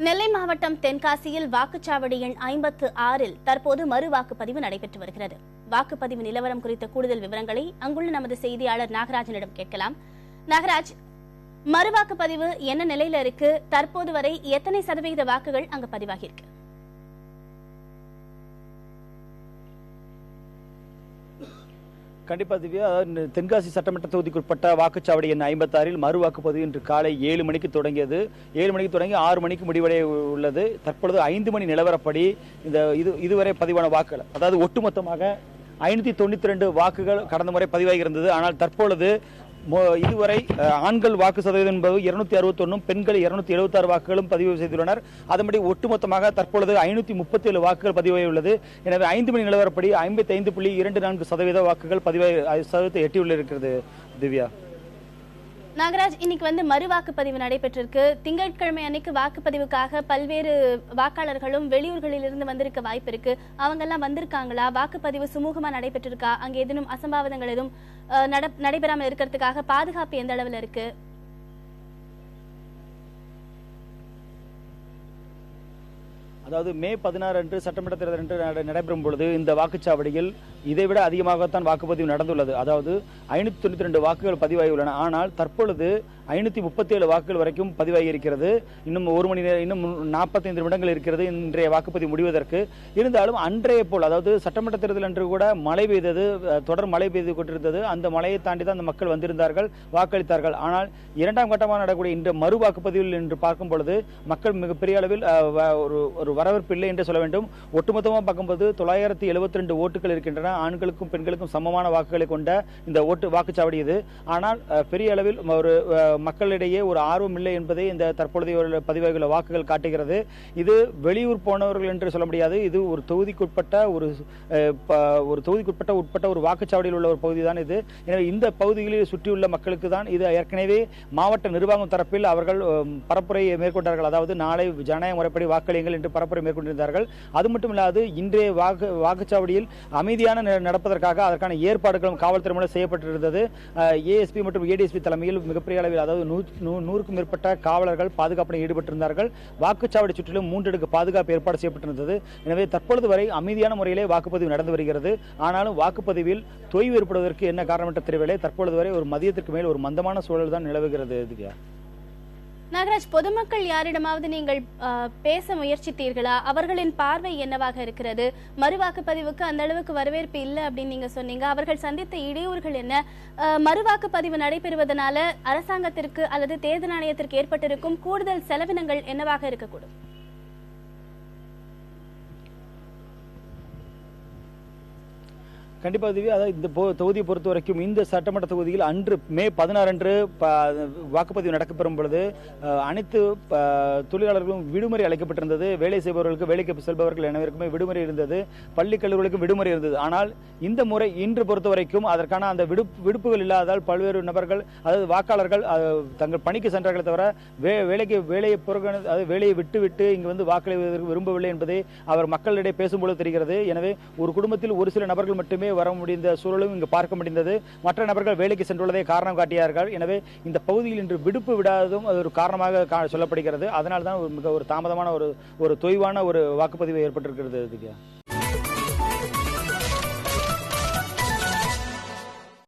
நெல்லை மாவட்டம் தென்காசியில் வாக்குச்சாவடி எண் 56 தற்போது மறு வாக்குப்பதிவு நடைபெற்று வருகிறது. வாக்குப்பதிவு நிலவரம் குறித்த கூடுதல் விவரங்களை அங்குள்ள நமது செய்தியாளர் நாகராஜனிடம் கேட்கலாம். நாகராஜ், மறு வாக்குப்பதிவு என்ன நிலையில இருக்கு? தற்போது வரை எத்தனை சதவீத வாக்குகள் அங்கு பதிவாகி இருக்கு? கண்டிப்பா திவ்யா, தென்காசி சட்டமன்ற தொகுதிக்குட்பட்ட வாக்குச்சாவடி எண் 56 மறு வாக்குப்பதிவு இன்று காலை 7 மணிக்கு தொடங்கியது. 7 மணிக்கு தொடங்கி 6 மணிக்கு முடிவடைய உள்ளது. தற்பொழுது 5 மணி நிலவரப்படி இதுவரை பதிவான வாக்குகள், அதாவது ஒட்டுமொத்தமாக 592 வாக்குகள் கடந்த முறை பதிவாகி இருந்தது. ஆனால் தற்பொழுது இதுவரை ஆண்கள் வாக்கு சதவீதம் என்பது 261, பெண்கள் 276 வாக்குகளும் பதிவு செய்துள்ளனர். அதன்படி ஒட்டுமொத்தமாக தற்பொழுது 537 வாக்குகள் பதிவாகியுள்ளது. எனவே 5 மணி நிலவரப்படி 55.24% வாக்குகள் பதிவாகி எட்டியுள்ளிருக்கிறது. திவ்யா, நாகராஜ், இன்னைக்கு மறு வாக்குப்பதிவு நடைபெற்றிருக்கு. திங்கட்கிழமை அன்னைக்கு வாக்குப்பதிவுக்காக பல்வேறு வாக்காளர்களும் வெளியூர்களிலிருந்து வந்திருக்க வாய்ப்பு இருக்கு. அவங்க எல்லாம் வந்திருக்காங்களா? வாக்குப்பதிவு சுமூகமா நடைபெற்றிருக்கா? அங்க ஏதேனும் அசம்பாவிதங்கள் எதுவும் நடைபெறாமல் இருக்கிறதுக்காக பாதுகாப்பு எந்த அளவில் இருக்கு? அதாவது மே 16 அன்று சட்டமன்ற தேர்தல் என்று நடைபெறும் பொழுது இந்த வாக்குச்சாவடியில் இதைவிட அதிகமாகத்தான் வாக்குப்பதிவு நடந்துள்ளது. அதாவது 592 வாக்குகள் பதிவாகியுள்ளன. ஆனால் தற்பொழுது 537 வாக்குகள் வரைக்கும் பதிவாகி இருக்கிறது. இன்னும் 1 மணி நேரம், இன்னும் 45 நிமிடங்கள் இருக்கிறது இன்றைய வாக்குப்பதிவு முடிவதற்கு. இருந்தாலும் அன்றைய போல், அதாவது சட்டமன்ற தேர்தல் அன்று கூட மழை பெய்தது, தொடர் மழை பெய்து கொண்டிருந்தது. அந்த மழையை தாண்டி தான் அந்த மக்கள் வந்திருந்தார்கள், வாக்களித்தார்கள். ஆனால் இரண்டாம் கட்டமாக நடக்கக்கூடிய இந்த மறு வாக்குப்பதிவில் என்று பார்க்கும் பொழுது மக்கள் மிகப்பெரிய அளவில் ஒரு வரவேற்பு இல்லை என்று சொல்ல வேண்டும். ஒட்டுமொத்தமாக பார்க்கும்போது 972 ஓட்டுகள் இருக்கின்றன. ஆண்களுக்கும் பெண்களுக்கும் சமமான வாக்குகளை கொண்ட இந்த வாக்குச்சாவடி இது. ஆனால் பெரிய அளவில் ஒரு மக்களிடையே ஒரு ஆர்வம் இல்லை என்பதை இந்த தற்பொழுதைய பதிவாகியுள்ள வாக்குகள் காட்டுகிறது. இது வெளியூர் போனவர்கள் என்று சொல்ல முடியாது. இது ஒரு தொகுதிக்குட்பட்ட ஒரு வாக்குச்சாவடியில் உள்ள ஒரு பகுதி தான் இது. எனவே இந்த பகுதிகளில் சுற்றியுள்ள மக்களுக்கு தான் இது. ஏற்கனவே மாவட்ட நிர்வாகம் தரப்பில் அவர்கள் பரப்புரை மேற்கொண்டார்கள். அதாவது நாளை ஜனநாயக முறைப்படி வாக்களியுங்கள் என்று பரப்புரை மேற்கொண்டிருந்தார்கள். அது மட்டும் இல்லாது இன்றைய வாக்குச்சாவடியில் அமைதியான நடப்பதற்காக அதற்கான ஏற்பாடுகளும் காவல்துறை மூலம் செய்யப்பட்டிருந்தது. ஏஎஸ்பி மற்றும் ஏடிஎஸ்பி தலைமையில் மிகப்பெரிய அளவில், அதாவது 100க்கும் மேற்பட்ட காவலர்கள் பாதுகாப்பில் ஈடுபட்டிருந்தார்கள். வாக்குச்சாவடி சுற்றிலும் 3 அடுக்கு பாதுகாப்பு ஏற்பாடு செய்யப்பட்டிருந்தது. எனவே தற்பொழுது வரை அமைதியான முறையிலே வாக்குப்பதிவு நடந்து வருகிறது. ஆனாலும் வாக்குப்பதிவில் தொய்வு ஏற்படுவதற்கு என்ன காரணம் என்று தெரியவில்லை. தற்பொழுது வரை ஒரு மதியத்திற்கு மேல் ஒரு மந்தமான சூழல் தான் நிலவுகிறது. நாகராஜ், பொதுமக்கள் யாரிடமாவது நீங்கள் பேச முயற்சித்தீர்களா? அவர்களின் பார்வை என்னவாக இருக்கிறது? மறு வாக்குப்பதிவுக்கு அந்த அளவுக்கு வரவேற்பு இல்லை அப்படின்னு நீங்க சொன்னீங்க. அவர்கள் சந்தித்த இடையூறுகள் என்ன? மறு வாக்குப்பதிவு நடைபெறுவதனால அரசாங்கத்திற்கு அல்லது தேர்தல் ஆணையத்திற்கு ஏற்பட்டிருக்கும் கூடுதல் செலவினங்கள் என்னவாக இருக்கக்கூடும்? கண்டிப்பாக திவ்யா, அதாவது இந்த தொகுதியை பொறுத்த வரைக்கும் இந்த சட்டமன்ற தொகுதியில் அன்று மே 16 அன்று வாக்குப்பதிவு நடக்கப்பெறும் பொழுது அனைத்து தொழிலாளர்களும் விடுமுறை அளிக்கப்பட்டிருந்தது. வேலை செய்பவர்களுக்கு, வேலைக்கு செல்பவர்கள் அனைவருக்குமே விடுமுறை இருந்தது. பள்ளி கல்லூரிகளுக்கும் விடுமுறை இருந்தது. ஆனால் இந்த முறை இன்று பொறுத்த வரைக்கும் அதற்கான அந்த விடுப்புகள் இல்லாததால் பல்வேறு நபர்கள், அதாவது வாக்காளர்கள் தங்கள் பணிக்கு சென்றார்களே தவிர வேலையை விட்டுவிட்டு இங்கு வந்து வாக்களிப்பதற்கு விரும்பவில்லை என்பதை அவர் மக்களிடையே பேசும்பொழுது தெரிகிறது. எனவே ஒரு குடும்பத்தில் ஒரு சில நபர்கள் மட்டுமே வர முடிந்த சூழலும் இங்கு பார்க்க முடிந்தது. மற்ற நபர்கள் வேலைக்கு சென்றுள்ளதை காரணம் காட்டியார்கள். எனவே இந்த பகுதியில் இன்று விடுப்பு விடாததும் அது ஒரு காரணமாக சொல்லப்படுகிறது. அதனால்தான் மிக ஒரு தாமதமான ஒரு தொய்வான ஒரு வாக்குப்பதிவு ஏற்பட்டிருக்கிறது.